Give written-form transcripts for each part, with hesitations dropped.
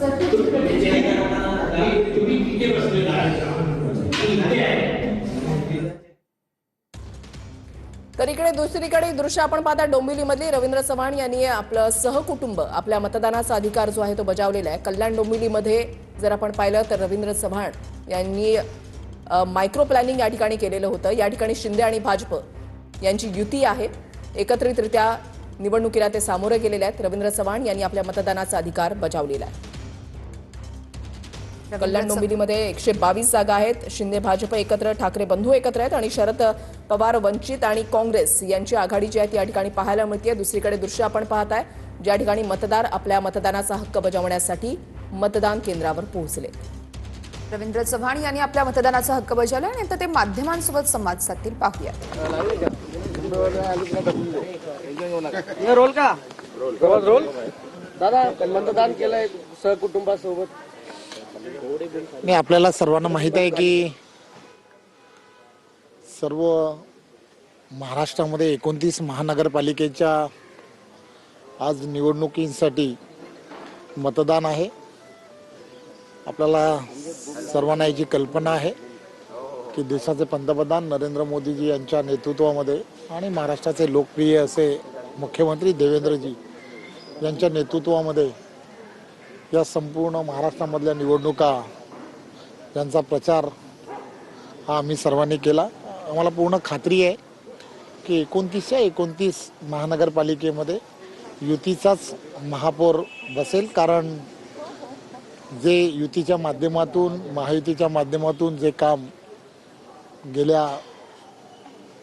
तर इकडे दुसरीकडे दृश्य आपण पाहता डोंबिवलीमधली रवींद्र चव्हाण यांनी आपलं सहकुटुंब आपल्या मतदानाचा अधिकार जो आहे तो बजावलेला आहे। कल्याण डोंबिवलीमध्ये जर आपण पाहिलं तर रवींद्र चव्हाण यांनी मायक्रो प्लॅनिंग या ठिकाणी केलेलं होतं। या ठिकाणी शिंदे आणि भाजप यांची युती आहे। एकत्रितरित्या निवडणुकीला ते सामोरे गेलेले आहेत। रवींद्र चव्हाण यांनी आपल्या मतदानाचा अधिकार बजावलेला आहे। कल्याण डोंबिवलीमध्ये 122 जागा आहेत। शिंदे भाजप एकत्र, ठाकरे बंधू एकत्र आहेत आणि शरद पवार वंचित आणि काँग्रेस यांची आघाडी जी आहे या ठिकाणी पाहायला मिळते। दुसरीकडे दृश्य आपण पाहताय ज्या ठिकाणी मतदार आपल्या मतदानाचा हक्क बजावण्यासाठी मतदान केंद्रावर पोहोचले। रवींद्र चव्हाण यांनी आपल्या मतदानाचा हक्क बजावला आणि आता ते माध्यमांसोबत संवाद साधतील, पाहूया। रोल का रोल दादा मतदान केलंय सहकुटुंबासोबत। नाही, आपल्याला सर्वांना माहित आहे की सर्व महाराष्ट्रामध्ये 29 महानगरपालिकेच्या आज निवडणुकीसाठी मतदान आहे। आपल्याला सर्वांना याची कल्पना आहे की देशाचे पंतप्रधान नरेंद्र मोदीजी यांच्या नेतृत्वामध्ये आणि महाराष्ट्राचे लोकप्रिय असे मुख्यमंत्री देवेंद्रजी यांच्या नेतृत्वामध्ये या संपूर्ण महाराष्ट्रामधल्या निवडणुका यांचा प्रचार हा आम्ही सर्वांनी केला। आम्हाला पूर्ण खात्री आहे की 29च्या 29 महानगरपालिकेमध्ये युतीचाच महापौर बसेल, कारण जे युतीच्या माध्यमातून महायुतीच्या माध्यमातून जे काम गेल्या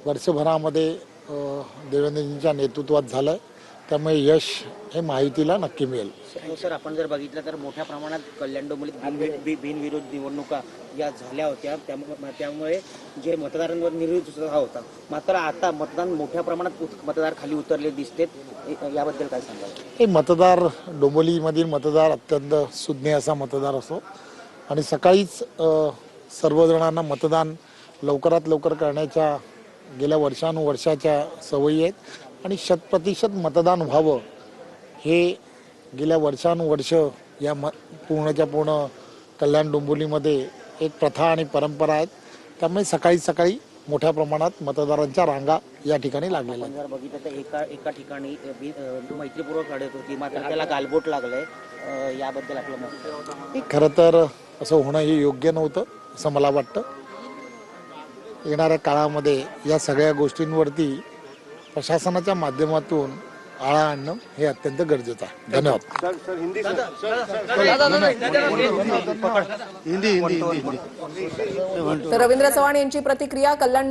वर्षभरामध्ये देवेंद्रजींच्या नेतृत्वात झालं त्यामुळे यश हे महायुतीला नक्की मिळेल। सर, आपण जर बघितलं तर मोठ्या प्रमाणात कल्याण डोंबिवलीत बिनविरोध निवडणुका या झाल्या होत्या, त्यामुळे जे मतदारांवर निर्विरोध होता। मात्र आता मतदान मोठ्या प्रमाणात मतदार खाली उतरले दिसतेत, याबद्दल काय सांगाल? हे मतदार डोंबिवलीमधील मतदार अत्यंत सुज्ञ असा मतदार असतो आणि सकाळीच सर्वजणांना मतदान लवकरात लवकर करण्याच्या गेल्या वर्षानुवर्षाच्या सवयी आहेत आणि 100% मतदान व्हावं हे गेल्या वर्षानुवर्ष या पूर्णच्या पूर्ण कल्याण डोंबिवलीमध्ये एक प्रथा आणि परंपरा आहेत। त्यामुळे सकाळी मोठ्या प्रमाणात मतदारांच्या रांगा या ठिकाणी लागलेल्या आहेत। जर बघितलं तर एका ठिकाणी मैत्रीपूर्वक लढत होती, मात्र त्याला गालबोट लागलंय, याबद्दल आपलं मत? खरं तर असं होणं हे योग्य नव्हतं असं मला वाटतं। येणाऱ्या काळामध्ये या सगळ्या गोष्टींवरती प्रशासनाच्या माध्यमातून आळा आणणं हे अत्यंत गरजेचं आहे। धन्यवाद। तर रवींद्र चव्हाण यांची प्रतिक्रिया कल्याण